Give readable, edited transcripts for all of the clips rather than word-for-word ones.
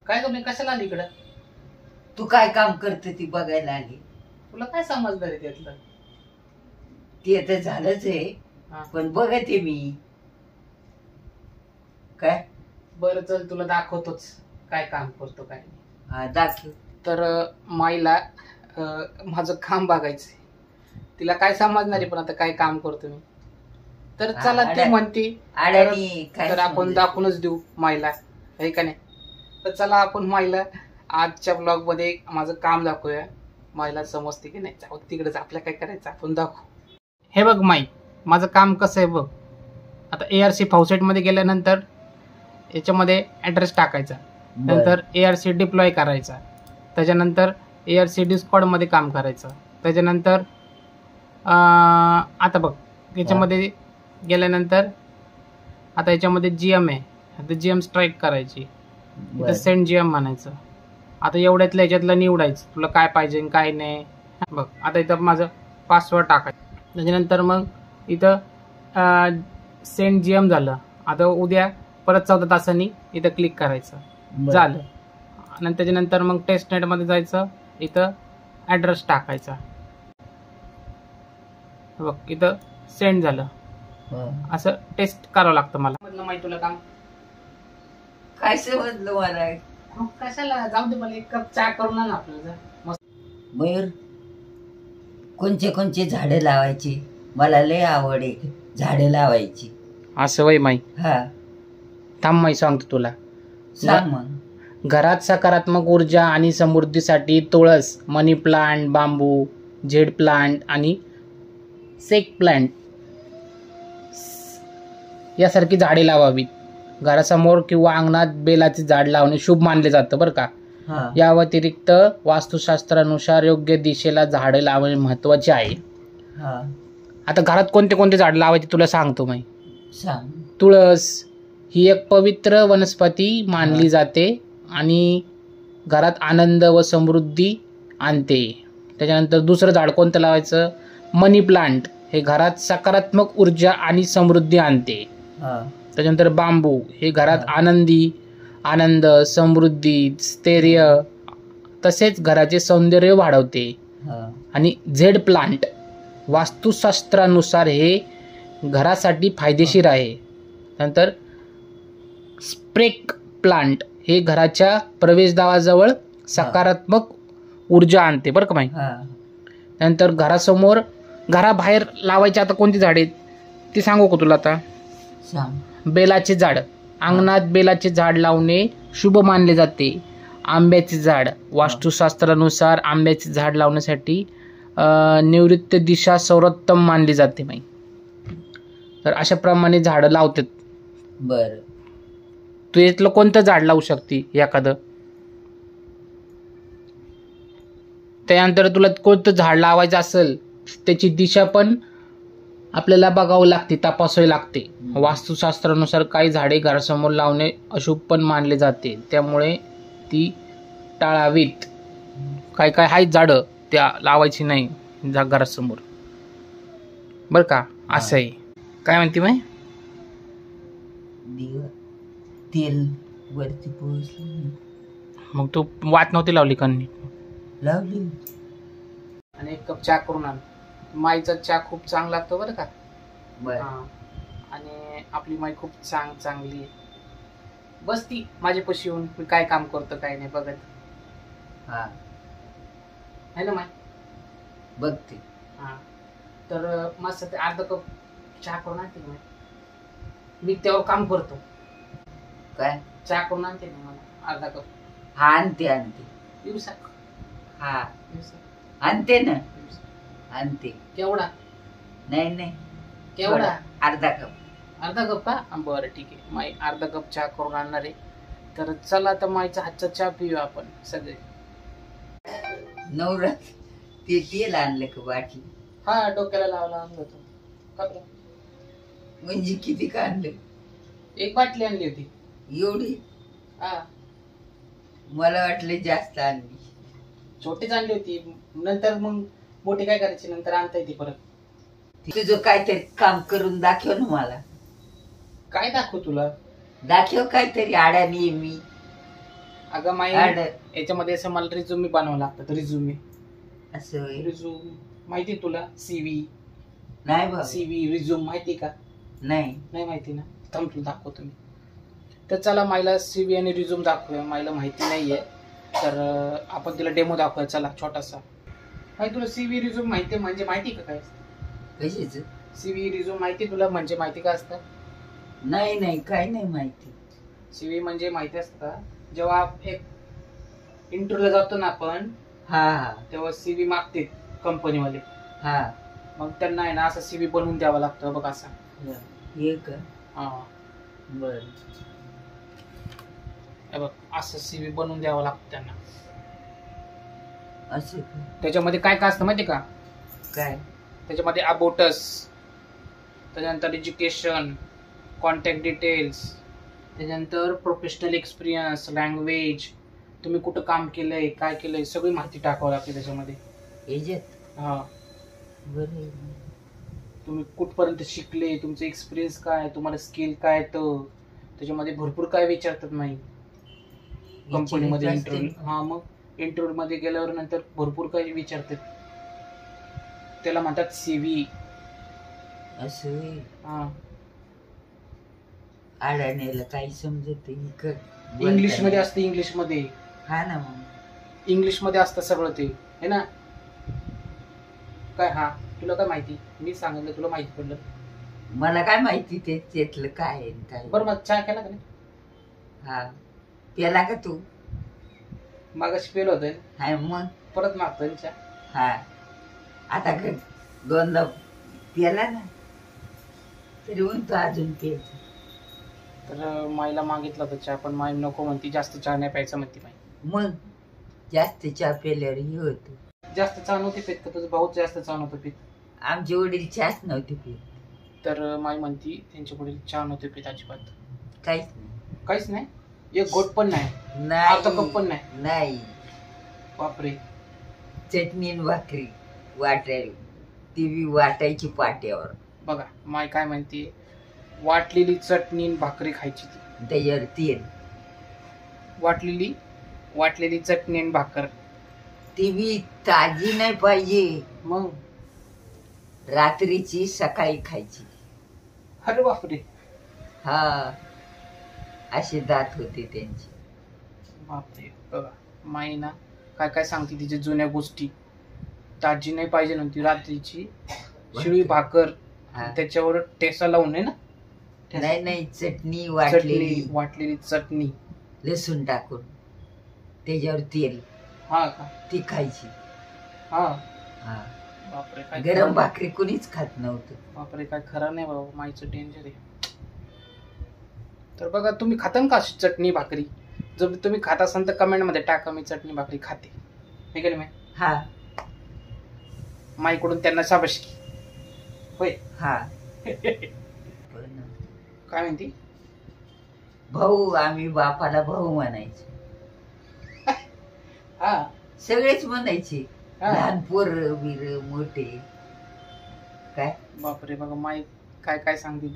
काय ग मी कशाला आली इकडं? तू काय काम करते ती बघायला आली. तुला काय समजणार आहे त्यातलं? ते तर झालंच आहे, पण बघते मी. काय बरं चल तुला दाखवतोच काय काम करतो काय. हा दाखव. तर माईला माझं काम बघायचंय. तिला काय समजणार आहे पण आता काय काम करतो मी. तर चला ती म्हणते तर आपण दाखवूनच देऊ माईला, आहे का नाही? तर चला आपण माईला आजच्या ब्लॉग मध्ये माझं काम दाखवूया. माईला समजते की नाही, जाऊ तिकडेच, आपल्या काय करायचं आपण दाखवू. हे बघ माई, माझं काम कसं आहे बघ. आता ARC फाउसेट मध्ये गेल्यानंतर याच्यामध्ये ऍड्रेस टाकायचा, नंतर ARC डिप्लॉय करायचा, त्याच्यानंतर ARC डिस्कॉर्ड मध्ये काम करायचं, त्याच्यानंतर आता बघ याच्यामध्ये गेल्यानंतर आता याच्यामध्ये GM आहे, आता GM स्ट्राईक करायची, इथं सेंड GM म्हणायचं. आता एवढ्यातल्या याच्यातलं निवडायचं तुला काय पाहिजे काय नाही. बघ आता इथं माझं पासवर्ड टाकायचं, त्याच्यानंतर मग इथं सेंड GM झालं. आता उद्या परत 14 तासांनी इथं क्लिक करायचं, झालं. आणि त्याच्यानंतर मग टेस्ट नेट मध्ये जायचं, इथं ऍड्रेस टाकायचा. बघ इथं सेंड झालं. असं टेस्ट करावं लागतं मला. म्हटलं माहिती तुला काम काय समजलं मला? कशाला, जाऊ दे, मला एक कप चहा करून आण आपल्याला मस्त. मयूर, कोणचे कोणचे झाडे लावायची? मला लय आवड आहे झाडे लावायची. असं वय माई? हा थांब माई सांगतो तुला. सांग मग. घरात सकारात्मक ऊर्जा आणि समृद्धीसाठी तुळस, मनी प्लांट, बांबू, झेड प्लांट आणि सेक प्लांट यासारखी झाडे लावावीत. घरासमोर किंवा अंगणात बेलाचे झाड लावणे शुभ मानले जातं बरं का. या व्यतिरिक्त वास्तुशास्त्रानुसार योग्य दिशेला झाडे लावणे महत्वाचे आहे. आता घरात कोणते कोणते झाड लावायचे तुला सांगतो मी. तुळस ही एक पवित्र वनस्पती मानली जाते आणि घरात आनंद व समृद्धी आणते. त्याच्यानंतर दुसरं झाड कोणतं लावायचं? मनी प्लांट, हे घरात सकारात्मक ऊर्जा आणि समृद्धी आणते. त्याच्यानंतर बांबू, हे घरात आनंद, समृद्धी, स्थैर्य तसेच घराचे सौंदर्य वाढवते. आणि झेड प्लांट वास्तुशास्त्रानुसार हे घरासाठी फायदेशीर आहे. नंतर स्प्रेक प्लांट हे घराच्या प्रवेशद्वाराजवळ सकारात्मक ऊर्जा आणते बरं का माहिती. नंतर घराबाहेर लावायचे आता कोणती झाडे ती सांगू का तुला? आता बेलाचे झाड, अंगणात बेलाचे झाड लावणे शुभ मानले जाते. आंब्याचे झाड, वास्तुशास्त्रानुसार आंब्याचे झाड लावण्यासाठी नैऋत्य दिशा सर्वोत्तम मानली जाते माई. तर अशा प्रमाणे झाडं लावतात. बर, तू यातलं कोणतं झाड लावू शकते एखादं? त्यानंतर तुला कोणतं झाड लावायचं असेल त्याची दिशा पण आपल्याला बघावं लागते, तपासावी लागते. वास्तुशास्त्रानुसार काही झाडे घरासमोर लावणे अशुभ पण मानले जाते, त्यामुळे ती टाळावीत. काय काय आहेत झाडं त्या लावायची नाही घरासमोर बर का. असं आहे. काय म्हणते माय? तेल वरती पोहोचलं, मग तू वाट नव्हती लावली का? लावली. आणि एक कप चहा करून आण. माईचा चहा खूप चांगला लागतो बरं का. आणि आपली माई खूप चांगली बस. ती माझ्यापाशी येऊन मी काय काम करतो काय नाही बघत है ना माई? बघते. तर मस्त ते अर्धा कप चहा करून आणते माई. मी त्यावर काम करतो. काय चहा करून आणते ना मला अर्धा कप. हा आणते. दिवसाक? हा आणते ना, आणते. केवढा? नाही केवढा? अर्धा कप का? बरं ठीक आहे माई, अर्धा कप चहा करून आणणार आहे. तर चला आता माईचा हातचा चहा पिऊया आपण सगळे. नवरा ते तेल आणलं का बाटली? हा, डोक्याला लावला आणलं होतं. म्हणजे किती का आणलं? एक बाटली आणली होती. एवढी? हा, मला वाटलं जास्त आणली. छोटीच आणली होती, नंतर मग मोठी काय करायची, नंतर आणता येते परत. तुझं काहीतरी काम करून दाखव ना मला. काय दाखवू तुला? दाखव काहीतरी. आड्याने मी अगं माई ऍड याच्यामध्ये असं मला रिझ्युमी बनवावं लागतं. रिझ्युमी असं रिझ्यूम माहिती तुला? सीव्ही नाही बाबा. सीव्ही रिझ्यूम माहिती का? नाही नाही माहिती ना? थांब तुला दाखवतो मी. तर चला माईला सीव्ही आणि रिझ्यूम दाखवूया. माईला माहिती नाहीये तर आपण तिला डेमो दाखवूया. चला छोटासा. माहिती तुला सीव्ही रिझ्यूम माहिती म्हणजे माहिती का काय? कशाच? सीव्ही रिझ्यूम माहिती तुला म्हणजे माहिती का असतं? नाही नाही काय नाही माहिती. सीव्ही म्हणजे माहिती असतं का? जेव्हा एक इंटरव्ह्यूला जातो ना आपण हा तेव्हा सीव्ही मागते कंपनीवाले. हा मग त्यांना आहे ना असं सीव्ही बनवून द्यावा लागतं बघ असा. हे का? हा बर. हे बघ असं सीव्ही बनवून द्यावं लागतं त्यांना. असं का? त्याच्यामध्ये काय काय असतं माहिती का? काय? त्याच्यामध्ये अबाउटस, त्याच्यानंतर एज्युकेशन, कॉन्टॅक्ट डिटेल्स, त्याच्यानंतर प्रोफेशनल एक्सपिरियन्स, लँग्वेज, तुम्ही कुठं काम केलंय, काय केलंय, सगळी माहिती टाकावं लागते त्याच्यामध्ये. याच्यात हा बरं. तुम्ही कुठपर्यंत शिकले, तुमचं एक्सपिरियन्स काय, तुम्हाला स्किल काय, तर त्याच्यामध्ये भरपूर काय विचारतात नाही कंपनीमध्ये इंटरव्ह्यू. हा मग इंटरव्ह्यू मध्ये गेल्यावर नंतर भरपूर काही विचारतात. त्याला म्हणतात सीव्ही. असं हा अडाण्याला काही समजत इंग्लिश मध्ये असतं. इंग्लिश मध्ये. हा ना मग इंग्लिश मध्ये असतं सगळं ते है ना. काय हा तुला काय माहिती? मी सांगितलं तुला माहिती पडलं. मला काय माहिती ते त्यातलं काय आहे काय. बरं मग चहा केला का नाही? हा प्याला का तू? मागाशी पेल होतंय हा मग परत मागतोय चहा. हा आता दोनदा प्याला ना तरी म्हणतो अजून प्यायचं. तर माईला मागितलं होतं चहा पण माई नको म्हणती. जास्त चहा नाही प्यायचा म्हणती माई. मग जास्त चहा प्यायल्यावर हे होतं. जास्त चहा नव्हती पित का? तुझं भाऊच जास्त चहा नव्हतं पित. आमचे वडील चहाच नव्हते पित. तर माई म्हणती त्यांच्या वडील चहा नव्हते पित अजिबात. काहीच नाही. काहीच नाही. एक गोट पण नाही. नाही आता कप पण नाही. नाही. बापरे. चटणी आणि भाकरी वाटायला ती बी वाटायची पाट्यावर. बघा माय काय म्हणते, वाटलेली चटणी आणि भाकरी खायची. ती त्याच्यावर तेल. वाटलेली चटणी आणि भाकर. ती बी ताजी नाही पाहिजे. मग रात्रीची सकाळी खायची. अरे बापरे. हा असे दात होते त्यांचे. बापरे. बघा माई ना काय काय सांगते तिच्या जुन्या गोष्टी. ताजी नाही पाहिजे नव्हती. रात्रीची शिळी भाकर त्याच्यावर ठेसा लावून आहे ना. नाही नाही चटणी वाटलेली चटणी लसूण टाकून त्याच्यावर तेल. हा का? ती खायची. हा हा बापरे. काय गरम भाकरी कुणीच खात नव्हतं. बापरे काय खरं नाही बाबा. माईचं डेंजर आहे. तर बघा तुम्ही खातान का चटणी भाकरी? जर तुम्ही खात असाल तर कमेंट मध्ये टाका. मी चटणी भाकरी खाते. हे केलं मी. हा माईकडून त्यांना शाबासकी. होय. हा काय म्हणती? भाऊ. आम्ही बापाला भाऊ म्हणायचो. हा सगळेच म्हणायचे. लहान पोर बीर मोठे. काय बापरे. बघा माई काय काय सांगते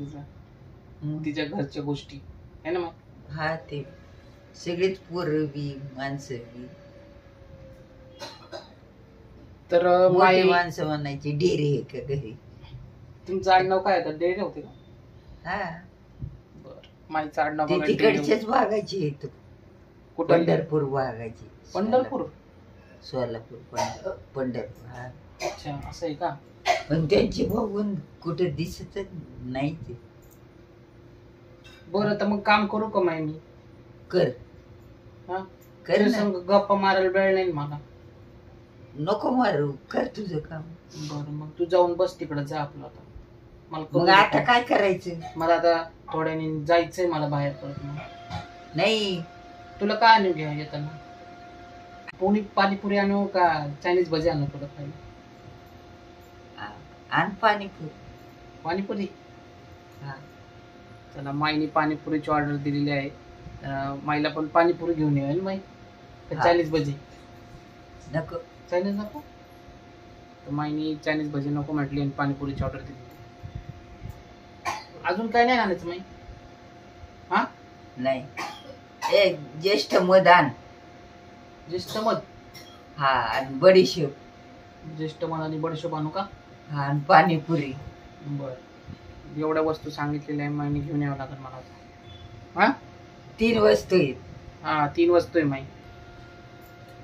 तिच्या घरच्या गोष्टी है ना मग. हा ते सगळेच पोर बी माणसं बी. तर मोठी माणसं म्हणायची डेरे आहे का घरी. तुमचं आडनाव काय होतं? डेरे होते का? हा बर. माईचं आडनाव ते तिकडच्याच भागाची आहेत. कुठं? पंढरपूर भागाची. पंढरपूर सोलापूर पंढरपूर. हा अच्छा असं आहे का? पण त्यांची बघून कुठे दिसतच नाही ते. बरं तर मग काम करू का माई मी? कर. हा कर ना. गप्पा मारायला वेळ नाही मला. नको मारू. कर तुझं काम. बरं मग तू जाऊन बस तिकडे. जा आपलं आता. मग आता काय करायचं? मला आता थोड्याने जायचंय मला बाहेर परत. मग नाही तुला काय आणू घ्या येताना? पाणीपुरी आणू का चायनीज भजी आणू तुला खायला? आण पाणीपुरी. पाणीपुरी. हा चला माईने पाणीपुरीची ऑर्डर दिलेली आहे. माईला पण पाणीपुरी घेऊन येईल माई. चायनीज भजी नको. चायनीज नको. तर माईने चायनीज भजी नको म्हटली आणि पाणीपुरीची ऑर्डर दिली. अजून काय नाही आणायचं माई? हा नाही. एक ज्येष्ठ मदान ज्येष्ठ मध. हा, आणि बडीशेप. ज्येष्ठ मध आणि बडीशेप आणू का? हा, आणि पाणीपुरी. बर, एवढ्या वस्तू सांगितलेल्या आहे, माहिती घेऊन यावं लागेल मला. हा, 3 वस्तू आहेत. हा 3 वस्तू आहे माई.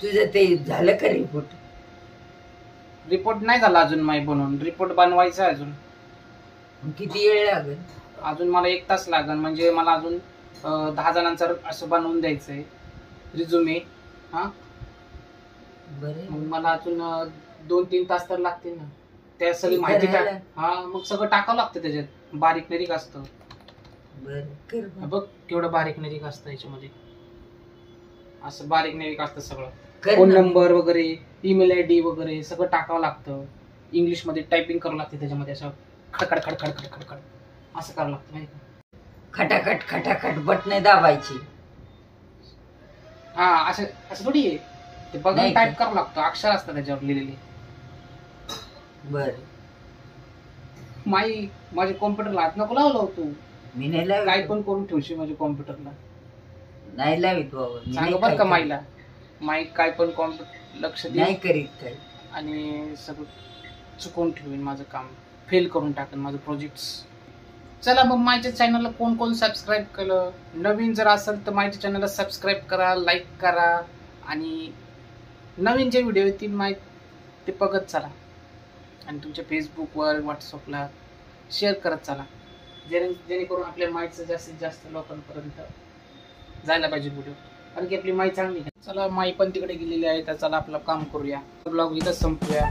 तुझं ते झालं का रिपोर्ट? रिपोर्ट नाही झाला अजून माई बनवून. रिपोर्ट बनवायचा आहे अजून. किती वेळ लागेल? अजून मला 1 तास लागेल. म्हणजे मला अजून 10 जणांचं असं बनवून द्यायचंय रिझ्युमे. हा, बरं. मग मला अजून 2-3 तास तर लागतील ना. त्या सगळी माहिती टाक. हा, मग सगळं टाकावं लागतं त्याच्यात. बारीक निरीक असतं. बरं, बघ केवढं बारीक निरीक असतं याच्यामध्ये. असं बारीक निरीक असतं सगळं. कर फोन ना. नंबर वगैरे, ईमेल आयडी वगैरे सगळं टाकावं लागतं. इंग्लिश मध्ये टायपिंग करावं लागते त्याच्यामध्ये. असं खडखड खडखड खडखड खडखड असं करावं लागतं माहिती का? खटाखट खटाखट बटणे दाबायची. हा, असं असं थोडी आहे ते. बघून नाही टाईप का? करावं लागतं. अक्षर असतं त्याच्यावर लिहिलेले. बर, माझ्या कॉम्प्युटरला हात नको लावलं तू. मी नाही लावित. काय पण करून ठेवशील माझ्या कॉम्प्युटरला. नाही लावित बाबा. मी सांग नाही बरं का काय माईला. माई काय पण कॉम्प्युटर लक्ष दे नाही करीत काय. आणि सगळं चुकवून ठेवीन माझं काम. फेल करून टाकेन माझं प्रोजेक्ट. चला मग माझ्या चॅनलला कोण कोण सबस्क्राईब केलं, नवीन जर असेल तर माझ्या चॅनलला सबस्क्राईब करा, लाईक करा आणि नवीन जे व्हिडिओ येतील ते बघत चला. आणि तुमच्या फेसबुकवर व्हॉट्सअपला शेअर करत चला. जेणेकरून आपल्या माहितीचं जास्तीत जास्त लोकांपर्यंत जायला पाहिजे व्हिडिओ. कारण की आपली माहिती चांगली. चला, माई पण तिकडे गेलेली आहे तर चला आपलं काम करूया. ब्लॉग इथं संपूया.